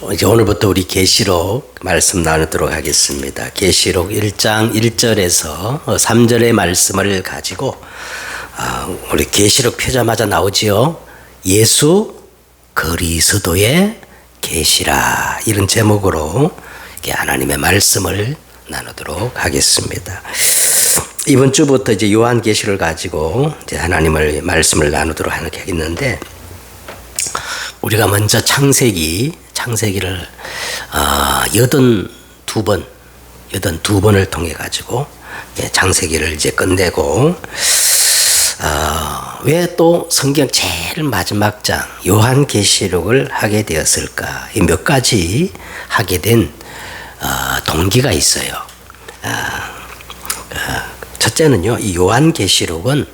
이제 오늘부터 우리 계시록 말씀 나누도록 하겠습니다. 계시록 1장 1절에서 3절의 말씀을 가지고 우리 계시록 펴자마자 나오지요. 예수 그리스도의 계시라, 이런 제목으로 하나님의 말씀을 나누도록 하겠습니다. 이번 주부터 이제 요한 계시를 가지고 이제 하나님의 말씀을 나누도록 하겠는데, 우리가 먼저 창세기를 82번을 통해 가지고 창세기를 이제 끝내고, 왜 또 성경 제일 마지막 장 요한계시록을 하게 되었을까? 이 몇 가지 하게 된 동기가 있어요. 첫째는요, 이 요한계시록은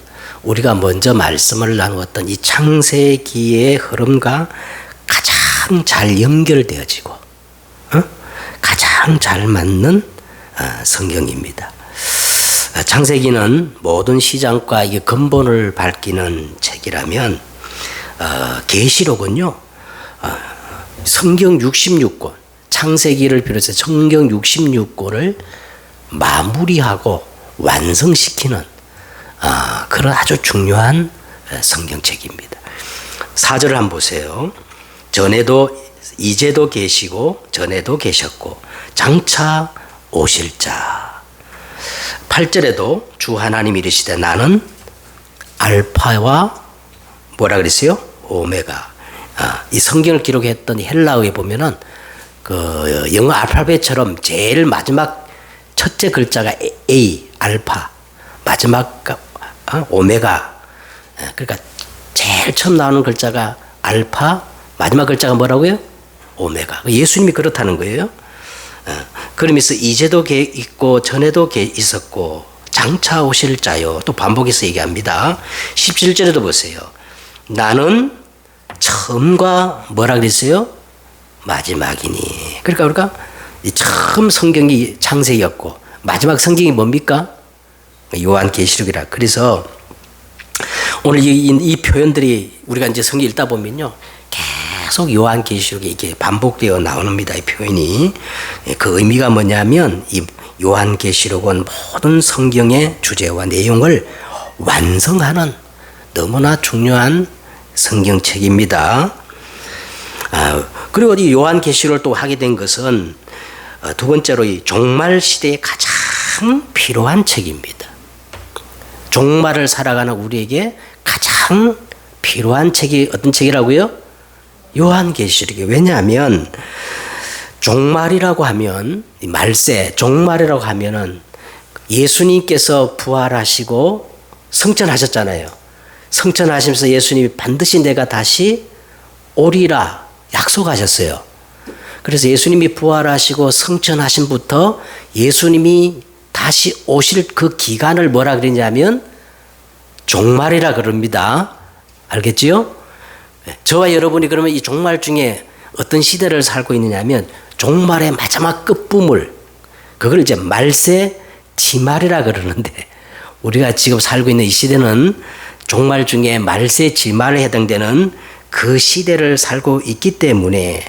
우리가 먼저 말씀을 나누었던 이 창세기의 흐름과 가장 잘 연결되어지고 가장 잘 맞는 성경입니다. 창세기는 모든 시작과 이게 근본을 밝히는 책이라면, 계시록은요, 성경 66권, 창세기를 비롯해서 성경 66권을 마무리하고 완성시키는 그런 아주 중요한 성경책입니다. 4절을 한번 보세요. 이제도 계시고 전에도 계셨고 장차 오실 자. 8절에도 주 하나님 이르시되 나는 알파와 뭐라 그랬어요? 오메가. 이 성경을 기록했던 헬라어에 보면은 그 영어 알파벳처럼 제일 마지막 첫째 글자가 A, 알파, 마지막 오메가. 그러니까 제일 처음 나오는 글자가 알파, 마지막 글자가 뭐라고요? 오메가. 예수님이 그렇다는 거예요. 그러면서 이제도 있고 전에도 있었고 장차 오실 자요. 또 반복해서 얘기합니다. 17절에도 보세요. 나는 처음과 뭐라 그랬어요? 마지막이니. 그러니까 이 처음 성경이 창세기였고 마지막 성경이 뭡니까? 요한계시록이라. 그래서 오늘 이 표현들이 우리가 이제 성경 읽다 보면요, 계속 요한계시록에 이렇게 반복되어 나옵니다. 이 표현이. 그 의미가 뭐냐면, 이 요한계시록은 모든 성경의 주제와 내용을 완성하는 너무나 중요한 성경책입니다. 그리고 이 요한계시록을 또 하게 된 것은 두 번째로 이 종말 시대에 가장 필요한 책입니다. 종말을 살아가는 우리에게 가장 필요한 책이 어떤 책이라고요? 요한계시록이. 왜냐하면 종말이라고 하면, 말세, 종말이라고 하면은 예수님께서 부활하시고 승천하셨잖아요. 승천하시면서 예수님이 반드시 내가 다시 오리라 약속하셨어요. 그래서 예수님이 부활하시고 승천하심부터 예수님이 다시 오실 그 기간을 뭐라 그러냐면 종말이라 그럽니다. 알겠지요? 저와 여러분이 그러면 이 종말 중에 어떤 시대를 살고 있느냐면 종말의 마지막 끝부물, 그걸 이제 말세 지말이라 그러는데, 우리가 지금 살고 있는 이 시대는 종말 중에 말세 지말에 해당되는 그 시대를 살고 있기 때문에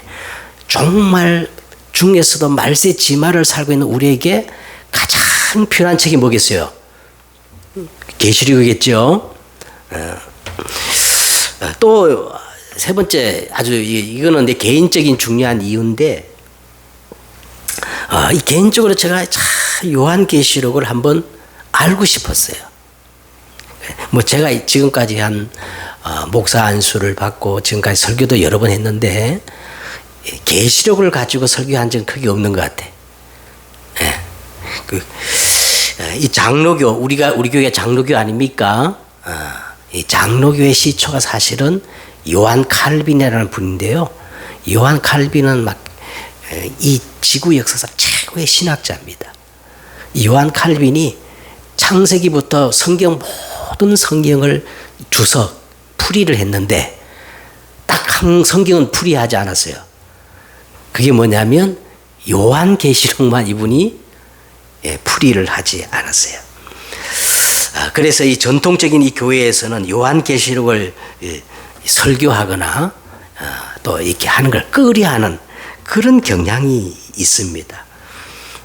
종말 중에서도 말세 지말을 살고 있는 우리에게 가장 필요한 책이 뭐겠어요? 계시록이겠죠. 또 세 번째, 아주 이거는 내 개인적인 중요한 이유인데, 이 개인적으로 제가 참 요한계시록을 한번 알고 싶었어요. 뭐 제가 지금까지 한 목사 안수를 받고 지금까지 설교도 여러 번 했는데 계시록을 가지고 설교한 적은 크게 없는 것 같아. 이 장로교, 우리 교회가 장로교 아닙니까? 이 장로교의 시초가 사실은 요한 칼빈이라는 분인데요. 요한 칼빈은 이 지구 역사상 최고의 신학자입니다. 요한 칼빈이 창세기부터 모든 성경을 주석, 풀이를 했는데 딱 한 성경은 풀이하지 않았어요. 그게 뭐냐면 요한계시록만 이분이 풀이를 하지 않았어요. 그래서 이 전통적인 이 교회에서는 요한계시록을 설교하거나 또 이렇게 하는 걸 꺼려하는 그런 경향이 있습니다.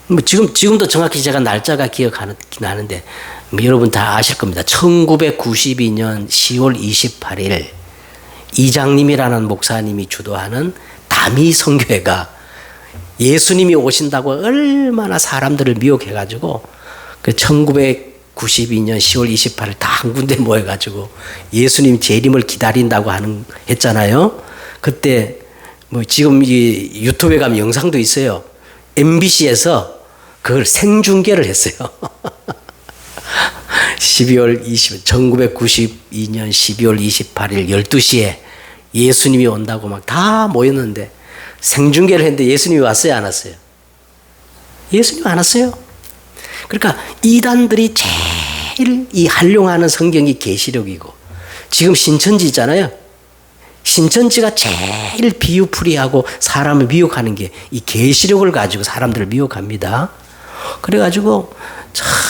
뭐 지금도 정확히 제가 날짜가 기억나는데 뭐 여러분 다 아실 겁니다. 1992년 10월 28일 이장님이라는 목사님이 주도하는 다미 선교회가 예수님이 오신다고 얼마나 사람들을 미혹해가지고 그 1992년 10월 28일 다 한 군데 모여가지고 예수님 재림을 기다린다고 했잖아요. 그때 뭐 지금 이 유튜브에 가면 영상도 있어요. MBC에서 그걸 생중계를 했어요. 1992년 12월 28일 12시에 예수님이 온다고 막 다 모였는데 생중계를 했는데 예수님이 왔어요, 안 왔어요? 예수님이 안 왔어요. 그러니까 이단들이 제일 이 활용하는 성경이 계시록이고 지금 신천지 있잖아요. 신천지가 제일 비유풀이하고 사람을 미혹하는 게 이 계시록을 가지고 사람들을 미혹합니다. 그래가지고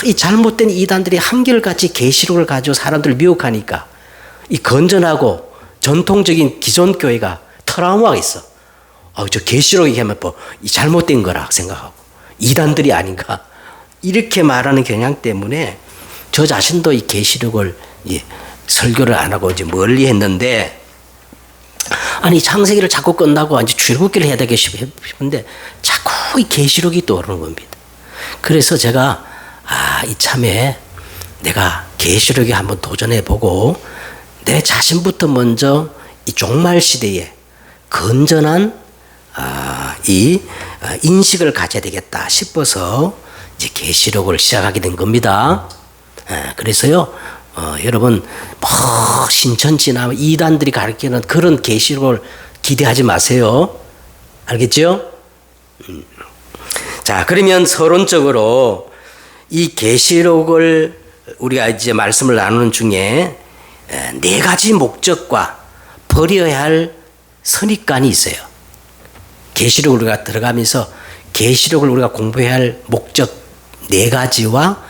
이 잘못된 이단들이 한결같이 계시록을 가지고 사람들을 미혹하니까 이 건전하고 전통적인 기존 교회가 트라우마가 있어. 저 계시록이 하면 뭐 잘못된 거라 생각하고 이단들이 아닌가 이렇게 말하는 경향 때문에 저 자신도 이 계시록을 설교를 안 하고 이제 멀리 했는데 아니 창세기를 자꾸 끝나고 이제 출애굽기를 해야 되겠 싶은데 자꾸 이 계시록이 떠오르는 겁니다. 그래서 제가 이참에 내가 계시록에 한번 도전해 보고 내 자신부터 먼저 이 종말 시대에 건전한 인식을 가져야 되겠다 싶어서 이제 계시록을 시작하게 된 겁니다. 그래서요, 여러분 신천지나 이단들이 가르치는 그런 계시록을 기대하지 마세요. 알겠죠? 자, 그러면 서론적으로 이 계시록을 우리가 이제 말씀을 나누는 중에 네 가지 목적과 버려야 할 선입관이 있어요. 계시록을 우리가 들어가면서 계시록을 우리가 공부해야 할 목적 네 가지와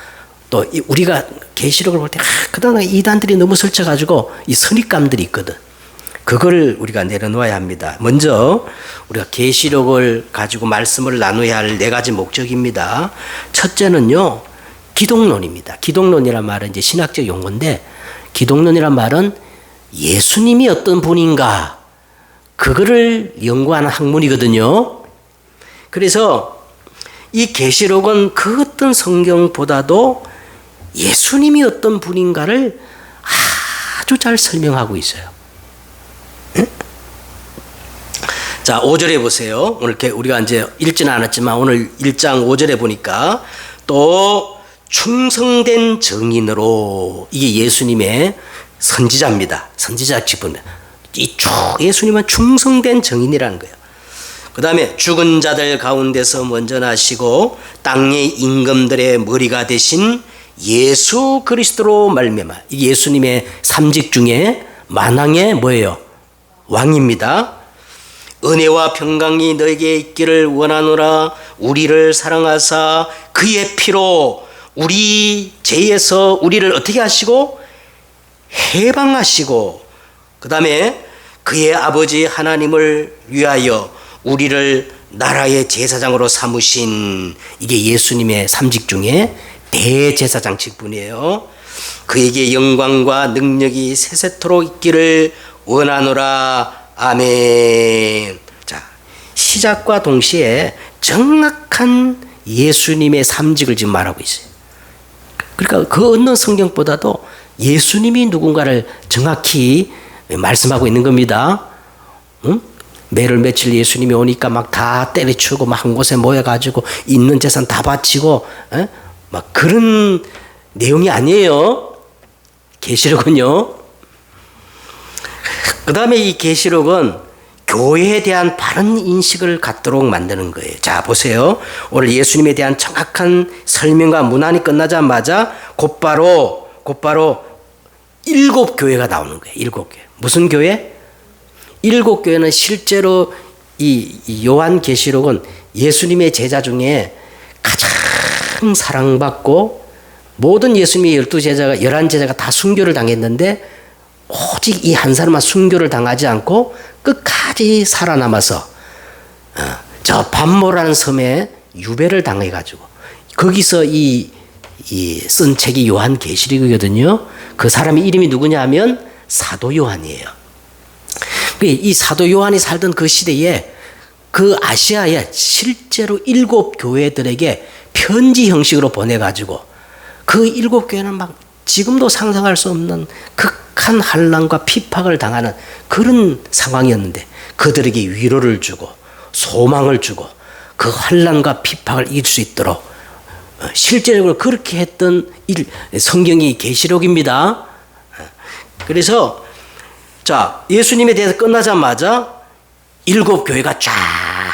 또 우리가 계시록을 볼 때 그동안 이단들이 너무 설쳐가지고 이 선입감들이 있거든. 그걸 우리가 내려놓아야 합니다. 먼저 우리가 계시록을 가지고 말씀을 나눠야 할 네 가지 목적입니다. 첫째는요, 기독론입니다. 기독론이란 말은 이제 신학적 용어인데 기독론이란 말은 예수님이 어떤 분인가 그거를 연구하는 학문이거든요. 그래서 이 계시록은 그 어떤 성경보다도 예수님이 어떤 분인가를 아주 잘 설명하고 있어요. 응? 자, 5절에 보세요. 오늘 우리가 이제 읽지는 않았지만 오늘 1장 5절에 보니까 또 충성된 증인으로 이게 예수님의 선지자입니다. 선지자 직분입니다. 예수님은 충성된 증인이라는 거예요. 그 다음에 죽은 자들 가운데서 먼저 나시고 땅의 임금들의 머리가 되신 예수 그리스도로 말미암아 이 예수님의 삼직 중에 만왕의 뭐예요? 왕입니다. 은혜와 평강이 너에게 있기를 원하노라. 우리를 사랑하사 그의 피로 우리 죄에서 우리를 어떻게 하시고 해방하시고 그 다음에 그의 아버지 하나님을 위하여 우리를 나라의 제사장으로 삼으신 이게 예수님의 삼직 중에 대제사장 직분이에요. 그에게 영광과 능력이 세세토록 있기를 원하노라. 아멘. 자, 시작과 동시에 정확한 예수님의 삼직을 지금 말하고 있어요. 그러니까 그 어느 성경보다도 예수님이 누군가를 정확히 말씀하고 있는 겁니다. 응? 매를 며칠 예수님이 오니까 막 다 때려치우고 막 한 곳에 모여가지고 있는 재산 다 바치고 막 그런 내용이 아니에요. 계시록은요. 그 다음에 이 계시록은 교회에 대한 바른 인식을 갖도록 만드는 거예요. 자, 보세요. 오늘 예수님에 대한 정확한 설명과 문안이 끝나자마자 곧바로 7교회가 나오는 거예요. 7교회. 무슨 교회? 7교회는 실제로 이 요한 계시록은 예수님의 제자 중에 가장 사랑받고 모든 예수님의 12제자가 11제자가 다 순교를 당했는데 오직 이 한 사람만 순교를 당하지 않고 끝까지 살아남아서 저 반모라는 섬에 유배를 당해가지고 거기서 이 쓴 책이 요한계시록이거든요. 그 사람의 이름이 누구냐 하면 사도 요한이에요. 이 사도 요한이 살던 그 시대에 그 아시아에 실제로 7 교회들에게 편지 형식으로 보내가지고 그 7 교회는 막 지금도 상상할 수 없는 극한 환난과 핍박을 당하는 그런 상황이었는데 그들에게 위로를 주고 소망을 주고 그 환난과 핍박을 이길 수 있도록 실제적으로 그렇게 했던 성경이 계시록입니다. 그래서 자 예수님에 대해서 끝나자마자 7 교회가 쫙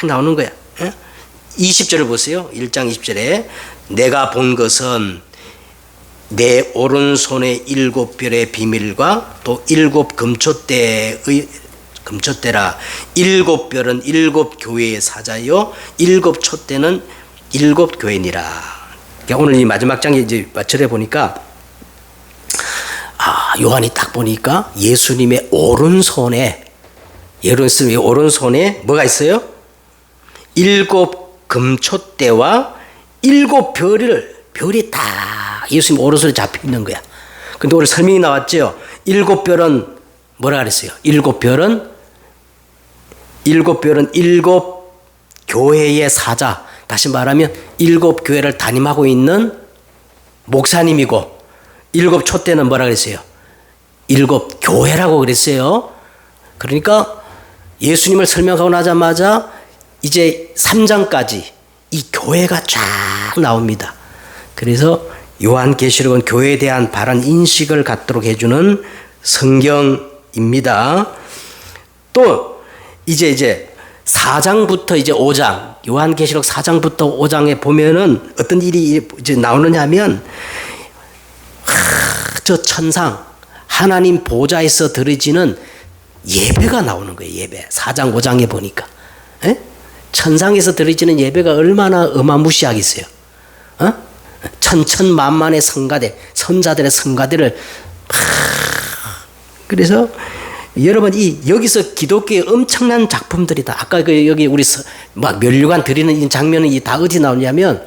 나오는 거야. 20절을 보세요. 1장 20절에 내가 본 것은 내 오른손의 7 별의 비밀과 또 7 금촛대라. 7 별은 7 교회의 사자요 7 촛대는 7 교회니라. 오늘 이 마지막 장에 이제 절에 보니까 요한이 딱 보니까 예수님의 오른손에 뭐가 있어요? 7 금촛대와 7 별이 다 예수님 오른손에 잡혀 있는 거야. 근데 오늘 설명이 나왔죠. 7 별은 뭐라 그랬어요? 7 별은 7 교회의 사자. 다시 말하면 7 교회를 담임하고 있는 목사님이고 7 촛대는 뭐라 그랬어요? 7 교회라고 그랬어요. 그러니까 예수님을 설명하고 나자마자 이제 3장까지 이 교회가 쫙 나옵니다. 그래서 요한계시록은 교회에 대한 바른 인식을 갖도록 해주는 성경입니다. 또 이제 4장부터 이제 5장, 요한계시록 4장부터 5장에 보면은 어떤 일이 이제 나오느냐 하면 저 천상 하나님 보좌에서 드려지는 예배가 나오는 거예요. 예배. 4장 5장에 보니까 천상에서 드려지는 예배가 얼마나 어마무시하겠어요. 천천만만의 성가대, 선자들의 성가대를 그래서 여러분 여기서 기독교의 엄청난 작품들이다. 아까 여기 우리 막 면류관 드리는 이 장면은 다 어디 나오냐면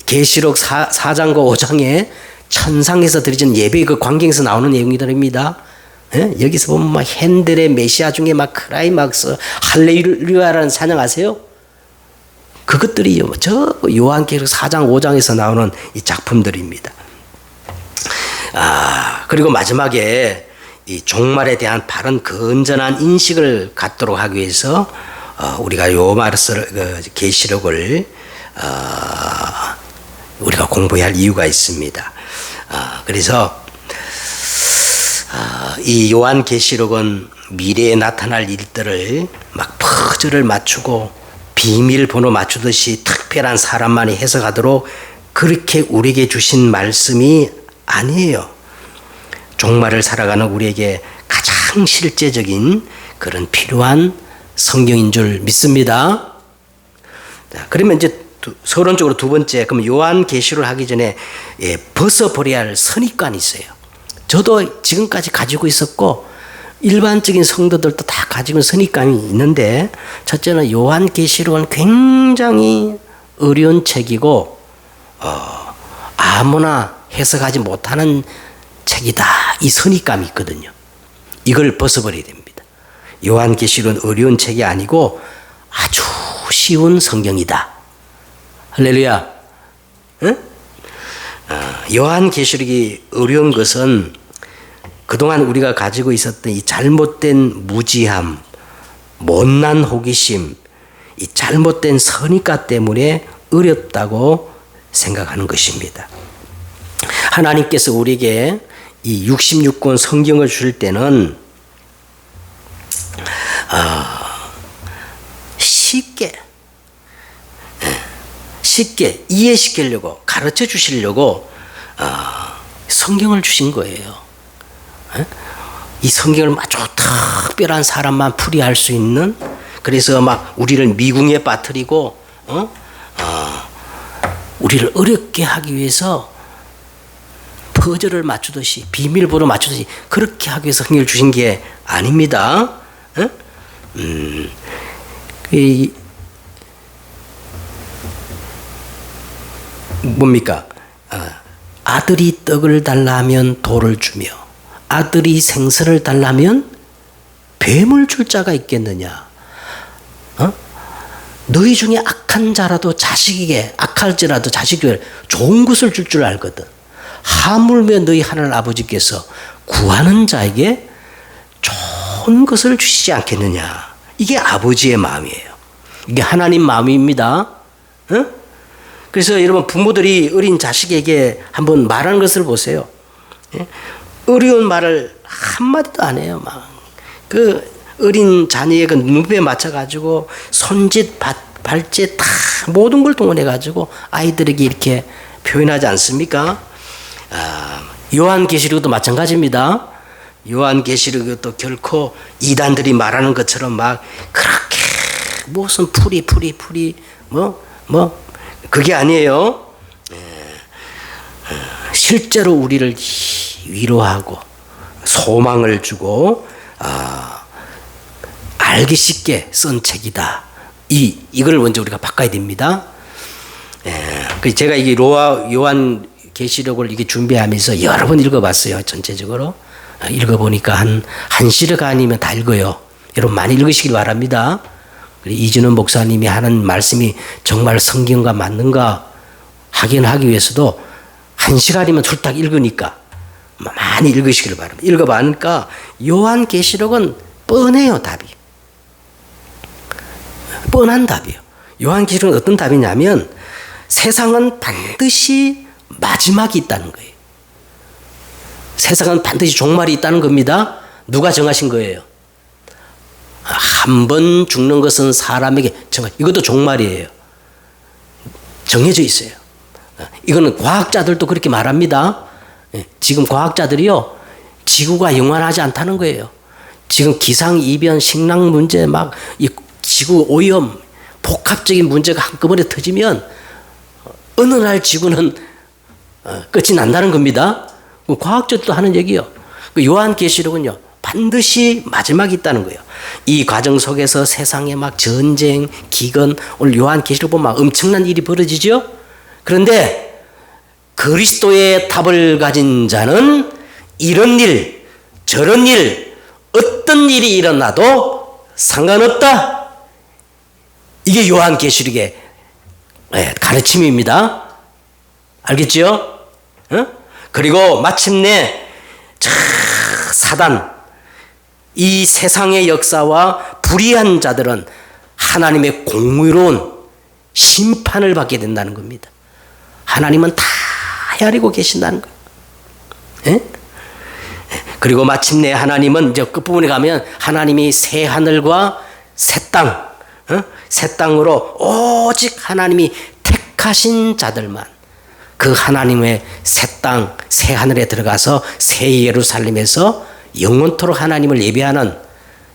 계시록 4장과 5장에 천상에서 드려지는 예배 그 광경에서 나오는 내용들입니다. 여기서 보면 막 핸델의 메시아 중에 막 크라이막스 할렐루야라는 찬양 아세요? 그것들이 저 요한계시록 4장 5장에서 나오는 이 작품들입니다. 그리고 마지막에 이 종말에 대한 바른 건전한 인식을 갖도록 하기 위해서 우리가 요 계시록을 우리가 공부해야 할 이유가 있습니다. 그래서 이 요한계시록은 미래에 나타날 일들을 막 퍼즐을 맞추고 비밀번호 맞추듯이 특별한 사람만이 해석하도록 그렇게 우리에게 주신 말씀이 아니에요. 종말을 살아가는 우리에게 가장 실제적인 그런 필요한 성경인 줄 믿습니다. 자, 그러면 이제 서론적으로 두 번째, 그럼 요한계시록을 하기 전에 벗어버려야 할 선입관이 있어요. 저도 지금까지 가지고 있었고 일반적인 성도들도 다 가지고 있는 선입관이 있는데 첫째는 요한계시록은 굉장히 어려운 책이고 아무나 해석하지 못하는 책이다. 이 선입감이 있거든요. 이걸 벗어버려야 됩니다. 요한계시록은 어려운 책이 아니고 아주 쉬운 성경이다. 할렐루야. 응? 요한계시록이 어려운 것은 그동안 우리가 가지고 있었던 이 잘못된 무지함, 못난 호기심, 이 잘못된 선입관 때문에 어렵다고 생각하는 것입니다. 하나님께서 우리에게 이 66권 성경을 줄 때는 쉽게 이해시키려고 가르쳐 주시려고 성경을 주신 거예요. 이 성경을 아주 특별한 사람만 풀이할 수 있는, 그래서 막 우리를 미궁에 빠뜨리고 우리를 어렵게 하기 위해서 퍼즐을 맞추듯이 비밀번호 맞추듯이 그렇게 하기 위해서 성경을 주신 게 아닙니다. 뭡니까? 아들이 떡을 달라면 돌을 주며 아들이 생선을 달라면 뱀을 줄 자가 있겠느냐? 너희 중에 악한 자라도 자식에게 악할지라도 자식에게 좋은 것을 줄 줄 알거든. 하물며 너희 하늘 아버지께서 구하는 자에게 좋은 것을 주시지 않겠느냐? 이게 아버지의 마음이에요. 이게 하나님 마음입니다. 그래서 여러분 부모들이 어린 자식에게 한번 말하는 것을 보세요. 어려운 말을 한마디도 안 해요. 막 그 어린 자녀의 그 눈에 맞춰가지고 손짓, 발짓 다 모든 걸 동원해가지고 아이들에게 이렇게 표현하지 않습니까? 요한계시록도 마찬가지입니다. 요한계시록도 결코 이단들이 말하는 것처럼 막 그렇게 무슨 풀이 그게 아니에요. 실제로 우리를 위로하고 소망을 주고 알기 쉽게 쓴 책이다. 이걸 먼저 우리가 바꿔야 됩니다. 그래서 제가 이게 요한 계시록을 이게 준비하면서 여러 번 읽어봤어요. 전체적으로 읽어보니까 한 시력 아니면 다 읽어요. 여러분 많이 읽으시길 바랍니다. 이준원 목사님이 하는 말씀이 정말 성경과 맞는가 확인하기 위해서도 1시간이면 툴딱 읽으니까 많이 읽으시길 바랍니다. 읽어보니까 요한계시록은 뻔해요. 답이. 뻔한 답이에요. 요한계시록은 어떤 답이냐면 세상은 반드시 마지막이 있다는 거예요. 세상은 반드시 종말이 있다는 겁니다. 누가 정하신 거예요? 한 번 죽는 것은 사람에게 이것도 종말이에요. 정해져 있어요. 이거는 과학자들도 그렇게 말합니다. 지금 과학자들이요, 지구가 영원하지 않다는 거예요. 지금 기상이변, 식량 문제, 막 이 지구 오염, 복합적인 문제가 한꺼번에 터지면 어느 날 지구는 끝이 난다는 겁니다. 과학자들도 하는 얘기요. 요한계시록은요, 반드시 마지막이 있다는 거예요. 이 과정 속에서 세상에 막 전쟁, 기근, 오늘 요한계시록 보면 막 엄청난 일이 벌어지죠. 그런데 그리스도의 답을 가진 자는 이런 일, 저런 일, 어떤 일이 일어나도 상관없다. 이게 요한계시록의 가르침입니다. 알겠죠? 그리고 마침내 사단, 이 세상의 역사와 불의한 자들은 하나님의 공의로운 심판을 받게 된다는 겁니다. 하나님은 다 헤아리고 계신다는 거예요. 예? 그리고 마침내 하나님은 이제 끝부분에 가면 하나님이 새 하늘과 새 땅, 새 땅으로 오직 하나님이 택하신 자들만 그 하나님의 새 땅, 새 하늘에 들어가서 새 예루살렘에서 영원토록 하나님을 예배하는,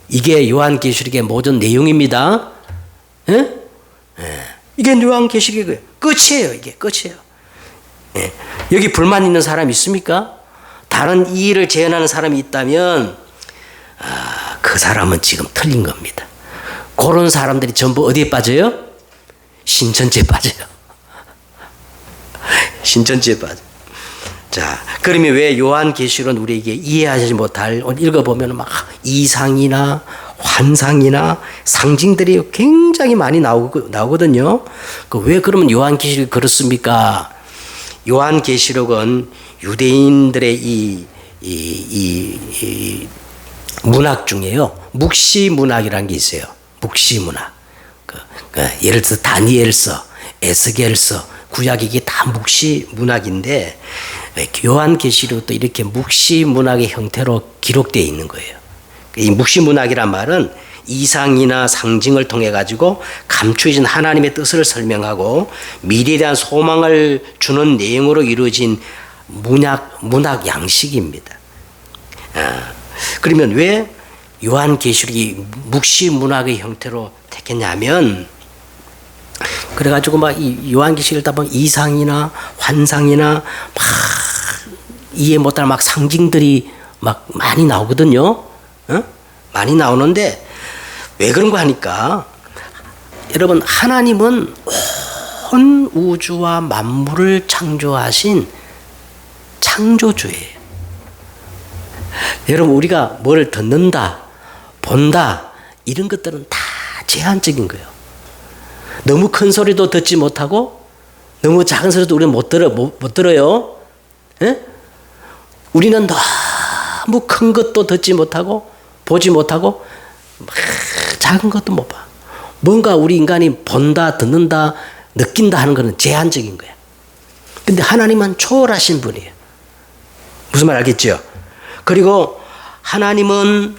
이게 요한계시록의 모든 내용입니다. 예? 이게 요한계시록의 끝이에요. 이게 끝이에요. 예. 여기 불만 있는 사람 있습니까? 다른 이 일을 재현하는 사람이 있다면 그 사람은 지금 틀린 겁니다. 그런 사람들이 전부 어디에 빠져요? 신천지에 빠져요. 신천지에 빠져. 자, 그러면 왜 요한계시록은 우리에게 이해하지 못할, 읽어보면 막 이상이나 환상이나 상징들이 굉장히 많이 나오거든요. 왜 그러면 요한계시록이 그렇습니까? 요한계시록은 유대인들의 이 문학 중에요, 묵시문학이라는 게 있어요. 묵시문학. 예를 들어서 다니엘서, 에스겔서, 구약, 이게 다 묵시문학인데 요한계시록도 이렇게 묵시문학의 형태로 기록되어 있는 거예요. 이 묵시문학이란 말은 이상이나 상징을 통해 가지고 감추어진 하나님의 뜻을 설명하고 미래에 대한 소망을 주는 내용으로 이루어진 문학 양식입니다. 그러면 왜 요한계시록이 묵시문학의 형태로 택했냐면, 그래가지고 막 이 요한계시록을 다 보면 이상이나 환상이나 막 이해 못할 막 상징들이 막 많이 나오거든요. 많이 나오는데 왜 그런가 하니까, 여러분, 하나님은 온 우주와 만물을 창조하신 창조주예요. 여러분, 우리가 뭘 듣는다, 본다, 이런 것들은 다 제한적인 거예요. 너무 큰 소리도 듣지 못하고 너무 작은 소리도 우리는 못 들어요. 예? 우리는 너무 큰 것도 듣지 못하고 보지 못하고 작은 것도 못 봐. 뭔가 우리 인간이 본다, 듣는다, 느낀다 하는 것은 제한적인 거야. 근데 하나님은 초월하신 분이에요. 무슨 말 알겠죠? 그리고 하나님은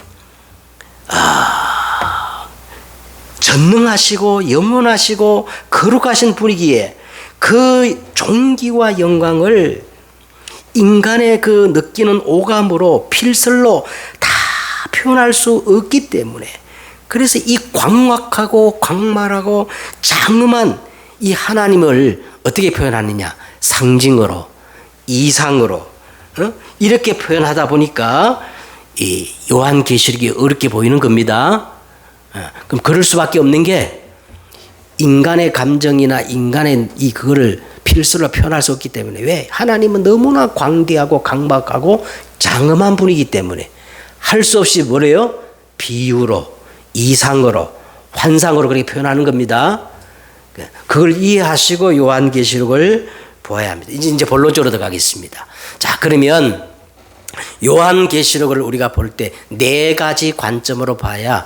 전능하시고 영원하시고 거룩하신 분이기에 그 존귀와 영광을 인간의 그 느끼는 오감으로 필설로 다 표현할 수 없기 때문에, 그래서 이 광활하고 광활하고 장엄한 이 하나님을 어떻게 표현하느냐, 상징으로, 이상으로, 이렇게 표현하다 보니까 이 요한계시록이 어렵게 보이는 겁니다. 그럼 그럴 수밖에 없는 게, 인간의 감정이나 인간의 그거를 필수로 표현할 수 없기 때문에. 왜? 하나님은 너무나 광대하고 강박하고 장엄한 분이기 때문에 할 수 없이 뭐래요? 비유로, 이상으로, 환상으로 그렇게 표현하는 겁니다. 그걸 이해하시고 요한계시록을 보아야 합니다. 이제 본론적으로 들어가겠습니다. 자, 그러면 요한계시록을 우리가 볼 때 네 가지 관점으로 봐야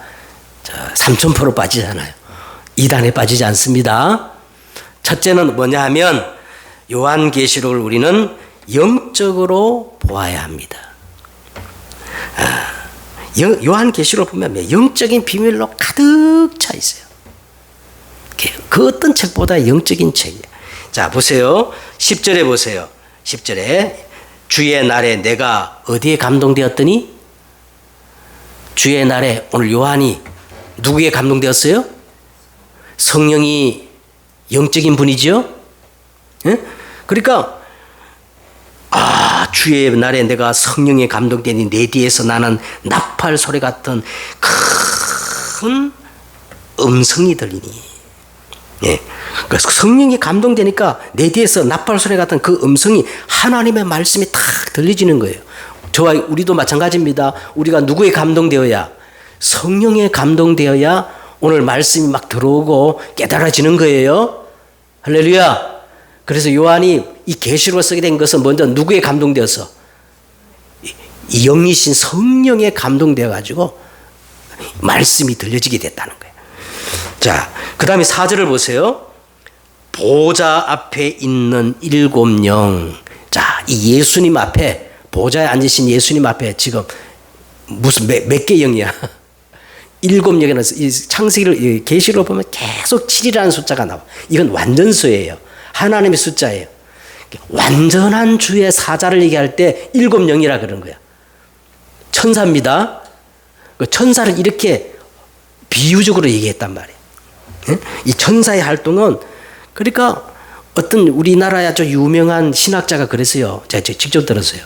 3000% 빠지잖아요. 이단에 빠지지 않습니다. 첫째는 뭐냐 하면, 요한계시록을 우리는 영적으로 보아야 합니다. 요한계시록을 보면 영적인 비밀로 가득 차 있어요. 그 어떤 책보다 영적인 책이에요. 자, 보세요. 10절에 보세요. 10절에 주의 날에 내가 어디에 감동되었더니, 주의 날에 오늘 요한이 누구에 감동되었어요? 성령이 영적인 분이죠. 예? 그러니까 주의 날에 내가 성령에 감동되니 내 뒤에서 나는 나팔 소리 같은 큰 음성이 들리니. 예. 그러니까 성령이 감동되니까 내 뒤에서 나팔 소리 같은 그 음성이, 하나님의 말씀이 탁 들려지는 거예요. 저와 우리도 마찬가지입니다. 우리가 누구에 감동되어야? 성령에 감동되어야 오늘 말씀이 막 들어오고 깨달아지는 거예요. 할렐루야. 그래서 요한이 이 계시록을 쓰게 된 것은 먼저 누구에 감동되어서? 이 영이신 성령에 감동되어 가지고 말씀이 들려지게 됐다는 거예요. 자, 그 다음에 4절을 보세요. 보좌 앞에 있는 7영. 자, 이 예수님 앞에, 보좌에 앉으신 예수님 앞에 지금 무슨 몇 개 영이야? 7영이라는, 이 창세기를, 계시록을 보면 계속 7이라는 숫자가 나와. 이건 완전수예요. 하나님의 숫자예요. 완전한 주의 사자를 얘기할 때 7영이라 그러는 거야. 천사입니다. 그 천사를 이렇게 비유적으로 얘기했단 말이에요. 이 천사의 활동은, 그러니까 어떤 우리나라의 아주 유명한 신학자가 그랬어요. 제가 직접 들었어요.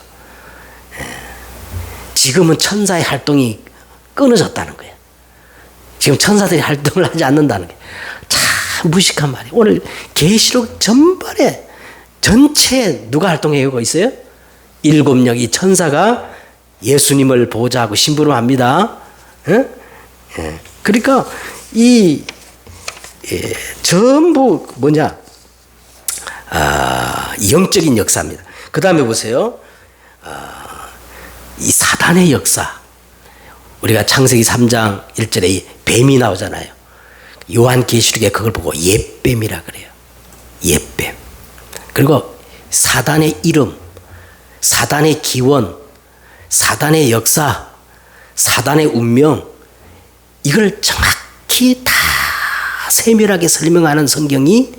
지금은 천사의 활동이 끊어졌다는 거예요. 지금 천사들이 활동을 하지 않는다는 게 참 무식한 말이에요. 오늘 계시록 전반에 전체에 누가 활동하고 있어요? 7영, 이 천사가 예수님을 보좌하고 심부름합니다. 그러니까 이 전부 뭐냐? 영적인 역사입니다. 그 다음에 보세요. 이 사단의 역사. 우리가 창세기 3장 1절에 이 뱀이 나오잖아요. 요한계시록에 그걸 보고 옛뱀이라 그래요. 옛뱀. 그리고 사단의 이름, 사단의 기원, 사단의 역사, 사단의 운명, 이걸 정확히 다 세밀하게 설명하는 성경이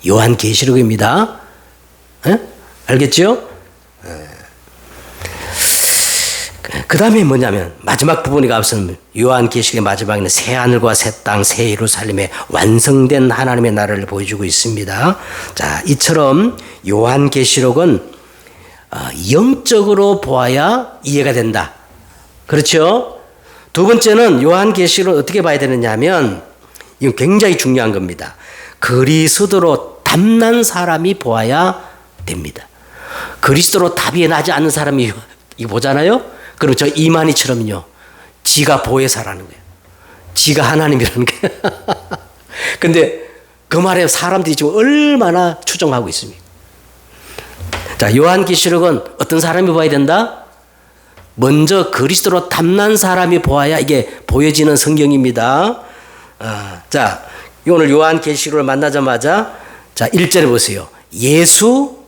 요한계시록입니다. 알겠죠? 그 다음에 뭐냐면, 마지막 부분이 앞서는 요한계시록의 마지막에는 새 하늘과 새 땅, 새 예루살렘의 완성된 하나님의 나라를 보여주고 있습니다. 자, 이처럼 요한계시록은 영적으로 보아야 이해가 된다. 그렇죠? 두 번째는 요한계시록을 어떻게 봐야 되느냐 하면, 이건 굉장히 중요한 겁니다. 그리스도로 담난 사람이 보아야 됩니다. 그리스도로 답이 나지 않는 사람이 이거 보잖아요. 그럼 저 이만희처럼요. 지가 보혜사라는 거예요. 지가 하나님이라는 거예요. 근데 그 말에 사람들이 지금 얼마나 추정하고 있습니까? 자, 요한계시록은 어떤 사람이 봐야 된다? 먼저 그리스도로 담난 사람이 보아야 이게 보여지는 성경입니다. 자, 오늘 요한계시록을 만나자마자 자, 1절에 보세요. 예수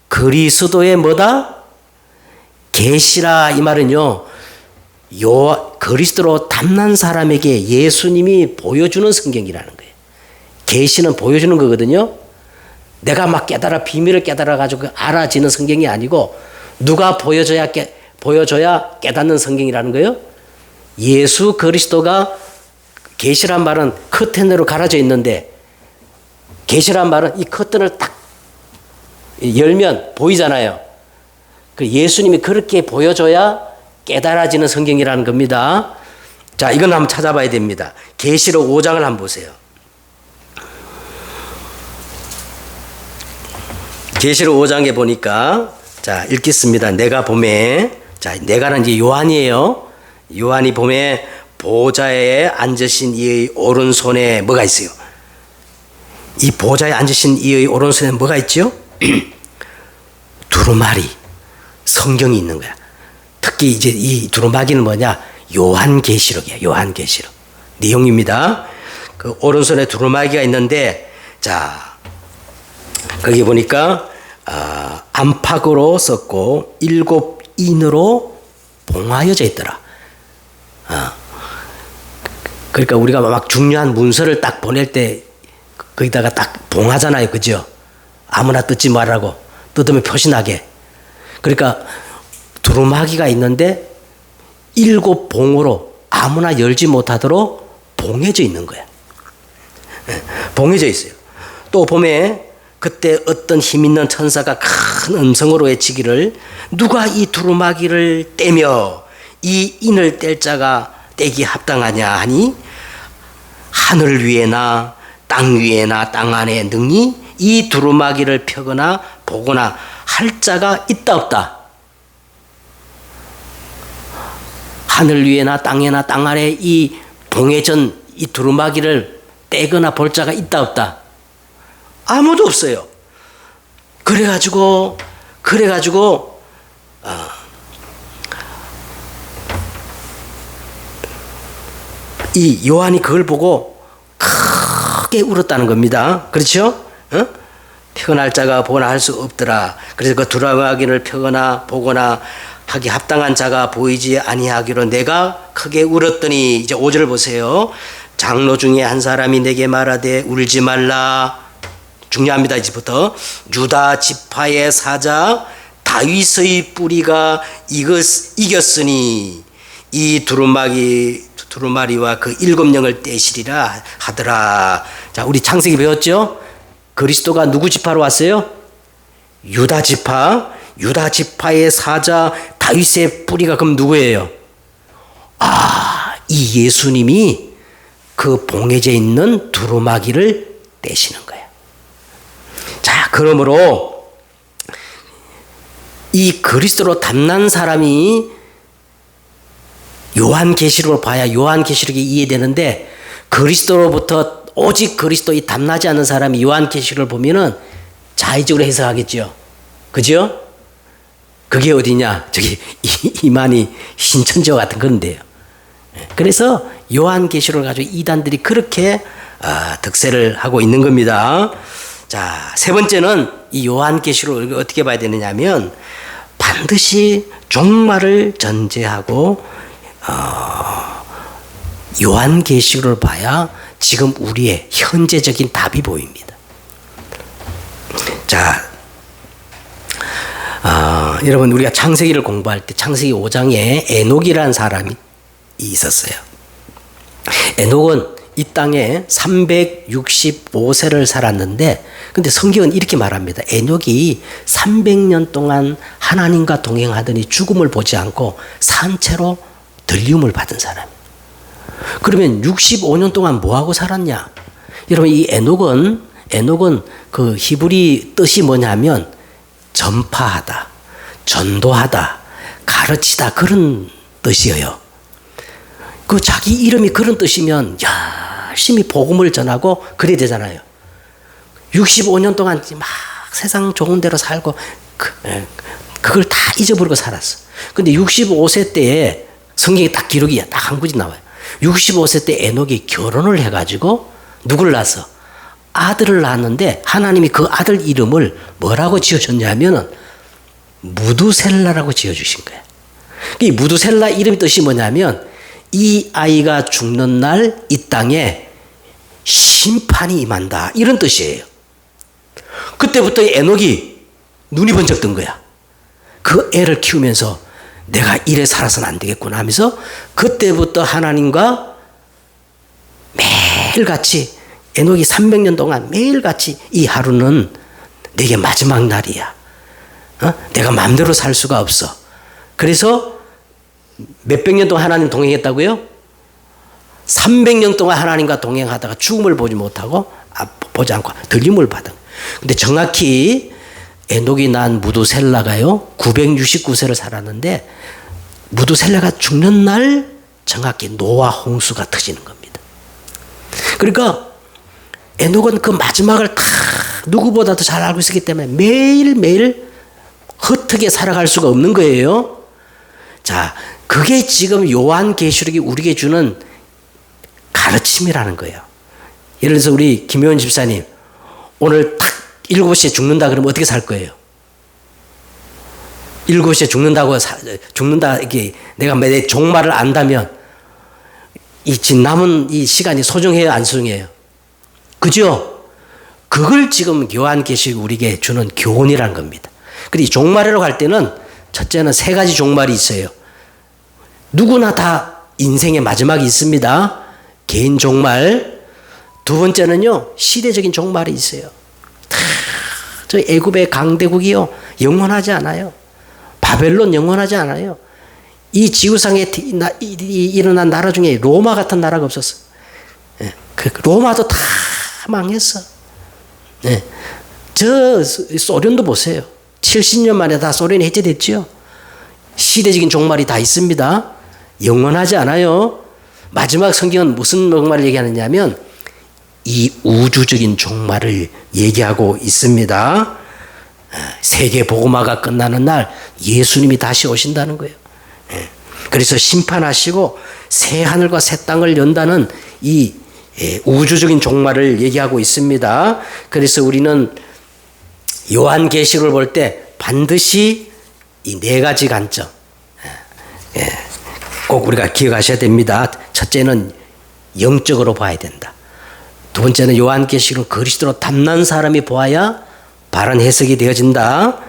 그리스도의 뭐다? 계시라. 이 말은요. 그리스도로 담난 사람에게 예수님이 보여주는 성경이라는 거예요. 계시는 보여주는 거거든요. 내가 막 비밀을 깨달아 가지고 알아지는 성경이 아니고 누가 보여줘야 깨닫는 성경이라는 거예요. 예수 그리스도가 계시란 말은 커튼으로 가려져 있는데 계시란 말은 이 커튼을 딱 열면 보이잖아요. 그 예수님이 그렇게 보여줘야 깨달아지는 성경이라는 겁니다. 자, 이건 한번 찾아봐야 됩니다. 계시록 5장을 한번 보세요. 계시록 5장에 보니까 자, 읽겠습니다. 내가 봄에 자, 내가는 이제 요한이에요. 요한이 봄에 보좌에 앉으신 이의 오른손에 뭐가 있어요? 이 보좌에 앉으신 이의 오른손에 뭐가 있죠? 두루마리 성경이 있는 거야. 특히 이제 이 두루마기는 뭐냐? 요한계시록이야. 요한계시록 내용입니다. 그 오른손에 두루마기가 있는데 자, 거기 보니까 안팎으로 썼고 7인으로 봉하여져 있더라. 그러니까 우리가 막 중요한 문서를 딱 보낼 때 거기다가 딱 봉하잖아요. 그죠? 아무나 뜯지 말라고. 뜯으면 표시나게. 그러니까 두루마기가 있는데 7봉으로 아무나 열지 못하도록 봉해져 있는 거야. 봉해져 있어요. 또 봄에 그때 어떤 힘있는 천사가 큰 음성으로 외치기를 누가 이 두루마기를 떼며 이 인을 뗄 자가 떼기 합당하냐 하니 하늘 위에나 땅 위에나 땅 안에 능히 이 두루마기를 펴거나 보거나 할 자가 있다 없다. 하늘 위에나 땅에나 땅 아래 이 봉해전 이 두루마기를 떼거나 볼 자가 있다 없다. 아무도 없어요. 그래가지고 이 요한이 그걸 보고 크게 울었다는 겁니다. 그렇죠? 펴거나 자가 보거나 할 수 없더라. 그래서 그 두루마기를 펴거나 보거나 하기 합당한 자가 보이지 아니하기로 내가 크게 울었더니 이제 5절을 보세요. 장로 중에 한 사람이 내게 말하되 울지 말라. 중요합니다. 이제부터 유다 지파의 사자 다윗의 뿌리가 이겼으니 이 두루마리와 그 7영을 떼시리라 하더라. 자, 우리 창세기 배웠죠? 그리스도가 누구 지파로 왔어요? 유다 지파의 사자 다윗의 뿌리가 그럼 누구예요? 이 예수님이 그 봉해져 있는 두루마기를 떼시는 거예요. 자, 그러므로 이 그리스도로 담난 사람이 요한계시록을 봐야 요한계시록이 이해되는데 그리스도로부터 오직 그리스도 이 담나지 않는 사람이 요한계시록을 보면은 자의적으로 해석하겠죠. 그죠? 그게 어디냐? 저기 이만희 신천지와 같은 건데요. 그래서 요한계시록을 가지고 이단들이 그렇게 득세를 하고 있는 겁니다. 자, 세 번째는 이 요한계시록을 어떻게 봐야 되느냐 하면 반드시 종말을 전제하고 요한계시록을 봐야 지금 우리의 현재적인 답이 보입니다. 자, 여러분 우리가 창세기를 공부할 때 창세기 5장에 에녹이라는 사람이 있었어요. 에녹은 이 땅에 365세를 살았는데 근데 성경은 이렇게 말합니다. 에녹이 300년 동안 하나님과 동행하더니 죽음을 보지 않고 산채로 들림을 받은 사람. 그러면 65년 동안 뭐하고 살았냐? 여러분 이 에녹은 에녹은 그 히브리 뜻이 뭐냐면 전파하다, 전도하다, 가르치다 그런 뜻이에요. 그 자기 이름이 그런 뜻이면 열심히 복음을 전하고 그래야 되잖아요. 65년 동안 막 세상 좋은 데로 살고 그걸 다 잊어버리고 살았어. 근데 65세 때에 성경에 딱 기록이 딱 한 구절 나와요. 65세 때 에녹이 결혼을 해가지고 누구를 낳았어? 아들을 낳았는데 하나님이 그 아들 이름을 뭐라고 지어줬냐면은 무두셀라라고 지어주신 거야. 이 무두셀라 이름 뜻이 뭐냐면 이 아이가 죽는 날 이 땅에 심판이 임한다 이런 뜻이에요. 그때부터 에녹이 눈이 번쩍 뜬 거야. 그 애를 키우면서 내가 이래 살아서는 안 되겠구나 하면서 그때부터 하나님과 매일같이 에녹이 300년 동안 매일같이 이 하루는 내게 마지막 날이야. 내가 마음대로 살 수가 없어. 그래서 몇백 년 동안 하나님 동행했다고요? 300년 동안 하나님과 동행하다가 죽음을 보지 못하고 보지 않고 들림을 받은. 근데 정확히 에녹이 난 무두셀라가요 969세를 살았는데 무두셀라가 죽는 날 정확히 노아 홍수가 터지는 겁니다. 그러니까 에녹은 그 마지막을 다 누구보다도 잘 알고 있었기 때문에 매일매일 흩트게 살아갈 수가 없는 거예요. 자, 그게 지금 요한계시록이 우리에게 주는 가르침이라는 거예요. 예를 들어서 우리 김효원 집사님 오늘 딱 7시에 죽는다 그러면 어떻게 살 거예요? 7시에 죽는다 이게 내가 내 종말을 안다면 이 남은 이 시간이 소중해요, 안 소중해요? 그죠? 그걸 지금 요한계시록이 우리에게 주는 교훈이라는 겁니다. 그리고 이 종말이라고 갈 때는 첫째는 3가지 종말이 있어요. 누구나 다 인생의 마지막이 있습니다. 개인 종말. 두 번째는요, 시대적인 종말이 있어요. 저 애굽의 강대국이요, 영원하지 않아요. 바벨론 영원하지 않아요. 이 지구상에 일어난 나라 중에 로마 같은 나라가 없었어. 그 로마도 다 망했어. 저 소련도 보세요. 70년 만에 다 소련이 해체됐죠. 시대적인 종말이 다 있습니다. 영원하지 않아요. 마지막 성경은 무슨 종말을 얘기하느냐면 이 우주적인 종말을 얘기하고 있습니다. 세계 복음화가 끝나는 날 예수님이 다시 오신다는 거예요. 그래서 심판하시고 새 하늘과 새 땅을 연다는 이 우주적인 종말을 얘기하고 있습니다. 그래서 우리는 요한계시록을 볼 때 반드시 이 4가지 관점 꼭 우리가 기억하셔야 됩니다. 첫째는 영적으로 봐야 된다. 두 번째는 요한계시록 그리스도로 탐난 사람이 보아야 바른 해석이 되어진다.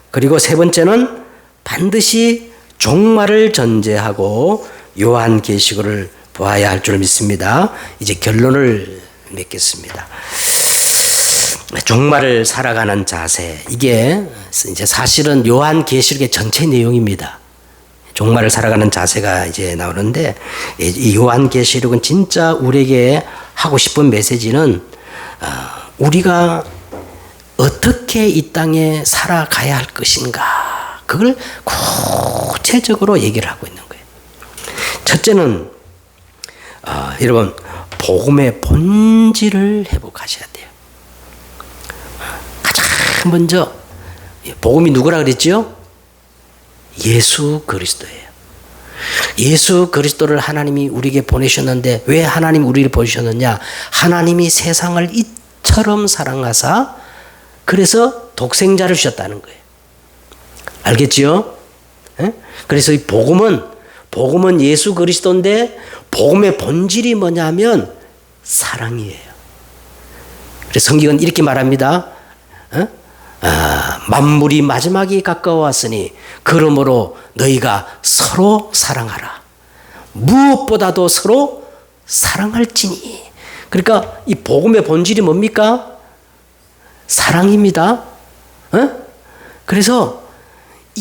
그리고 세 번째는 반드시 종말을 전제하고 요한계시록을 보아야 할 줄 믿습니다. 이제 결론을 맺겠습니다. 종말을 살아가는 자세, 이게 이제 사실은 요한계시록의 전체 내용입니다. 종말을 살아가는 자세가 이제 나오는데 이 요한계시록은 진짜 우리에게 하고 싶은 메시지는 우리가 어떻게 이 땅에 살아가야 할 것인가, 그걸 구체적으로 얘기를 하고 있는 거예요. 첫째는 여러분 복음의 본질을 회복하셔야 돼요. 가장 먼저 복음이 누구라 그랬죠? 예수 그리스도예요. 예수 그리스도를 하나님이 우리에게 보내셨는데 왜 하나님이 우리를 보내셨느냐? 하나님이 세상을 이처럼 사랑하사 그래서 독생자를 주셨다는 거예요. 알겠지요? 그래서 이 복음은 예수 그리스도인데 복음의 본질이 뭐냐면 사랑이에요. 그래서 성경은 이렇게 말합니다. 만물이 마지막이 가까워왔으니 그러므로 너희가 서로 사랑하라. 무엇보다도 서로 사랑할지니. 그러니까 이 복음의 본질이 뭡니까? 사랑입니다. 그래서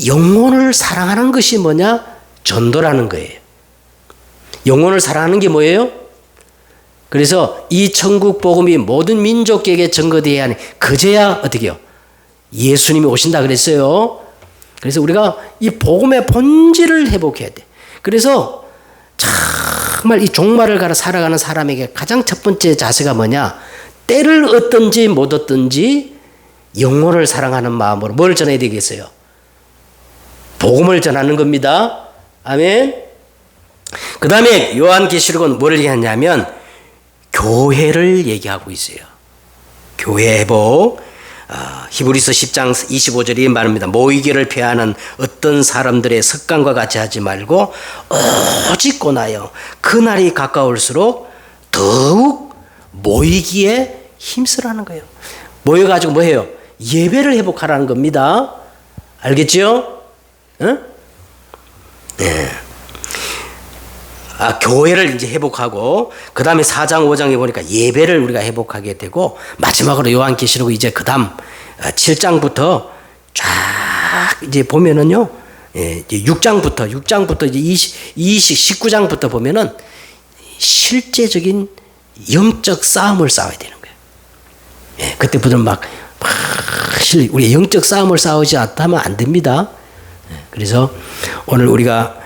영혼을 사랑하는 것이 뭐냐? 전도라는 거예요. 영혼을 사랑하는 게 뭐예요? 그래서 이 천국 복음이 모든 민족에게 전거되어야 하니 그제야 어떻게 해요? 예수님이 오신다 그랬어요. 그래서 우리가 이 복음의 본질을 회복해야 돼. 그래서 정말 이 종말을 가라 살아가는 사람에게 가장 첫 번째 자세가 뭐냐? 때를 얻든지 못 얻든지 영혼을 사랑하는 마음으로 뭘 전해야 되겠어요? 복음을 전하는 겁니다. 아멘. 그 다음에 요한계시록은 뭘 얘기하냐면 교회를 얘기하고 있어요. 교회 회복. 히브리서 10장 25절이 말합니다. 모이기를 피하는 어떤 사람들의 습관과 같이 하지 말고 오직 권하여 그날이 가까울수록 더욱 모이기에 힘쓰라는 거예요. 모여가지고 뭐해요? 예배를 회복하라는 겁니다. 알겠죠? 응? 네. 교회를 이제 회복하고, 그 다음에 4장, 5장에 보니까 예배를 우리가 회복하게 되고, 마지막으로 요한계시록 이제 그 다음 7장부터 쫙 이제 보면은요, 이제 6장부터 이제 19장부터 보면은 실제적인 영적 싸움을 싸워야 되는 거예요. 예, 그때부터는 우리 영적 싸움을 싸우지 않다면 안 됩니다. 그래서 오늘 우리가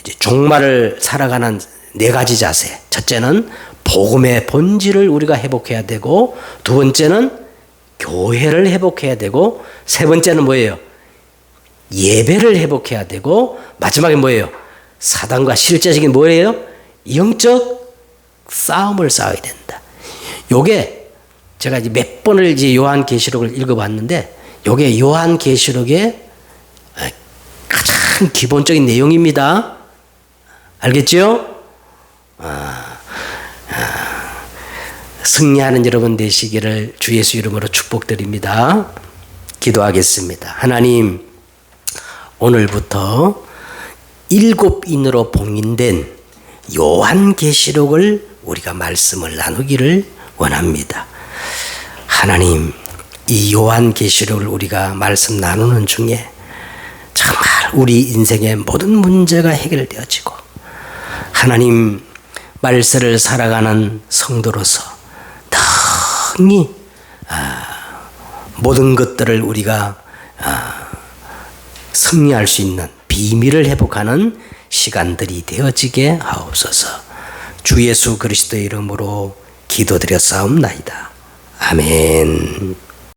이제 종말을 살아가는 4가지 자세. 첫째는 복음의 본질을 우리가 회복해야 되고, 두 번째는 교회를 회복해야 되고, 세 번째는 뭐예요? 예배를 회복해야 되고, 마지막에 뭐예요? 사단과 실제적인 뭐예요? 영적 싸움을 싸워야 된다. 요게 제가 이제 몇 번을 이제 요한계시록을 읽어봤는데, 요게 요한계시록의 가장 기본적인 내용입니다. 알겠죠? 승리하는 여러분 되시기를 주 예수 이름으로 축복드립니다. 기도하겠습니다. 하나님, 오늘부터 7인으로 봉인된 요한계시록을 우리가 말씀을 나누기를 원합니다. 하나님, 이 요한계시록을 우리가 말씀 나누는 중에 정말 우리 인생의 모든 문제가 해결되어지고, 하나님 말씀을 살아가는 성도로서 능히 모든 것들을 우리가 승리할 수 있는 비밀을 회복하는 시간들이 되어지게 하옵소서. 주 예수 그리스도의 이름으로 기도드렸사옵나이다. 아멘.